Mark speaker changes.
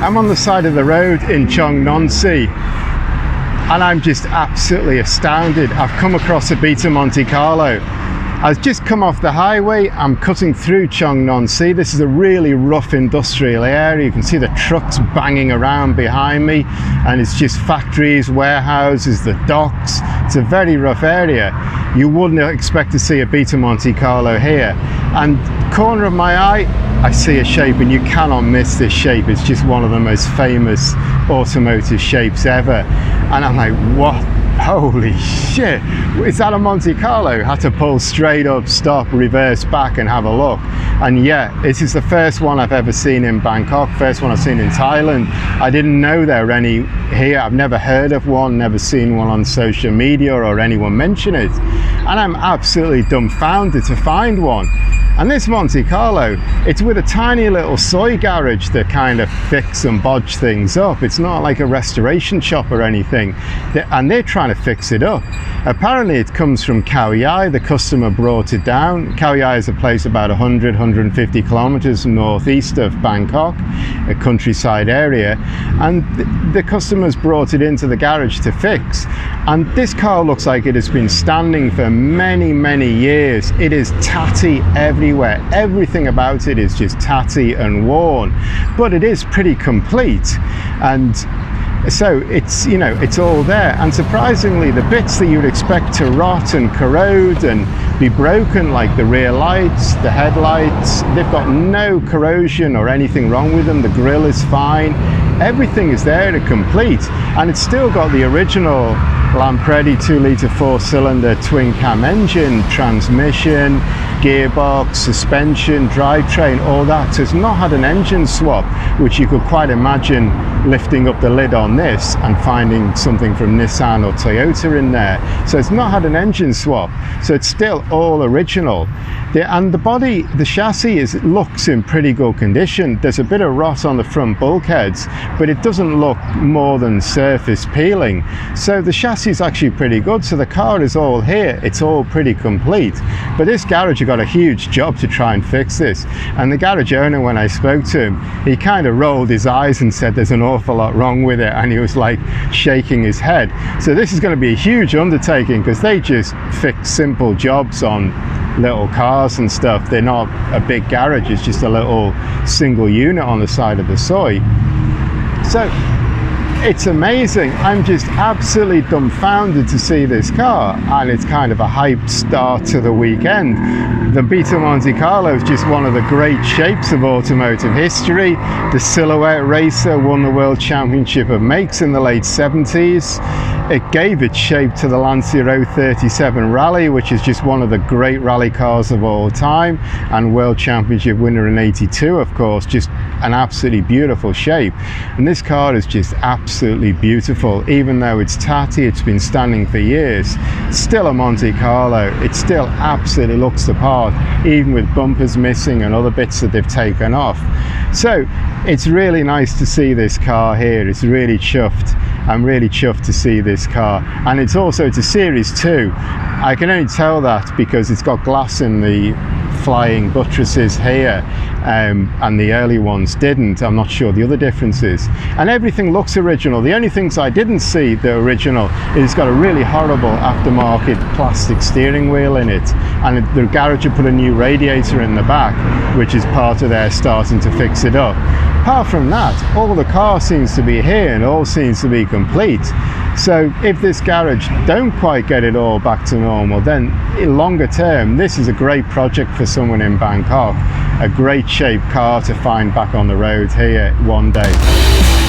Speaker 1: I'm on the side of the road in Chong Nonsi, and I'm just absolutely astounded. I've come across a Beta Montecarlo. I've just come off the highway. I'm cutting through Chong Nonsi. This is a really rough industrial area. You can see the trucks banging around behind me, and it's just factories, warehouses, the docks. It's a very rough area. You wouldn't expect to see a Beta Montecarlo here. And corner of my eye, I see a shape, and you cannot miss this shape. It's just one of the most famous automotive shapes ever. And I'm like, what? Holy shit, is that a Monte Carlo? Had to pull straight up, stop, reverse back and have a look. And yeah, this is the first one I've ever seen in Bangkok, first one I've seen in Thailand. I didn't know there were any here. I've never heard of one, never seen one on social media or anyone mention it. And I'm absolutely dumbfounded to find one. And this Monte Carlo, it's with a tiny little soy garage that kind of fix and bodge things up. It's not like a restoration shop or anything. And they're trying to fix it up. Apparently it comes from Khao Yai. The customer brought it down. Khao Yai is a place about 150 kilometers northeast of Bangkok, a countryside area. And the customers brought it into the garage to fix. And this car looks like it has been standing for many, many years. It is tatty everywhere. Everything about it is just tatty and worn, but it is pretty complete. And so it's, you know, it's all there. And surprisingly, the bits that you would expect to rot and corrode and be broken, like the rear lights, the headlights, they've got no corrosion or anything wrong with them. The grille is fine. Everything is there to complete, and it's still got the original Lampredi 2-litre 4-cylinder twin cam engine, transmission, gearbox, suspension, drivetrain, all that. So it's not had an engine swap, which you could quite imagine lifting up the lid on this and finding something from Nissan or Toyota in there. So it's not had an engine swap, so it's still all original. And the body, the chassis looks in pretty good condition. There's a bit of rot on the front bulkheads, but it doesn't look more than surface peeling. So the chassis is actually pretty good. So the car is all here. It's all pretty complete. But this garage have got a huge job to try and fix this. And the garage owner, when I spoke to him, he kind of rolled his eyes and said there's an awful lot wrong with it. And he was like shaking his head. So this is going to be a huge undertaking, because they just fix simple jobs on little cars and stuff. They're not a big garage, it's just a little single unit on the side of the soy. So it's amazing. I'm just absolutely dumbfounded to see this car, and it's kind of a hyped start to the weekend. The Beta Montecarlo is just one of the great shapes of automotive history. The silhouette racer won the World Championship of Makes in the late 70s. It gave its shape to the Lancia 037 Rally, which is just one of the great rally cars of all time, and World Championship winner in '82, of course. Just an absolutely beautiful shape. And this car is just absolutely beautiful. Even though it's tatty, it's been standing for years, it's still a Monte Carlo. It still absolutely looks the part, even with bumpers missing and other bits that they've taken off. So it's really nice to see this car here. It's really chuffed. I'm really chuffed to see this car. And it's also, it's a Series 2. I can only tell that because it's got glass in the flying buttresses here, and the early ones didn't. I'm not sure the other differences. And everything looks original. The only things I didn't see the original is it's got a really horrible aftermarket plastic steering wheel in it, and the garage had put a new radiator in the back, which is part of their starting to fix it up. Apart from that, all the car seems to be here and all seems to be complete. So if this garage don't quite get it all back to normal, then in longer term, this is a great project for someone in Bangkok. A great shaped car to find back on the road here one day.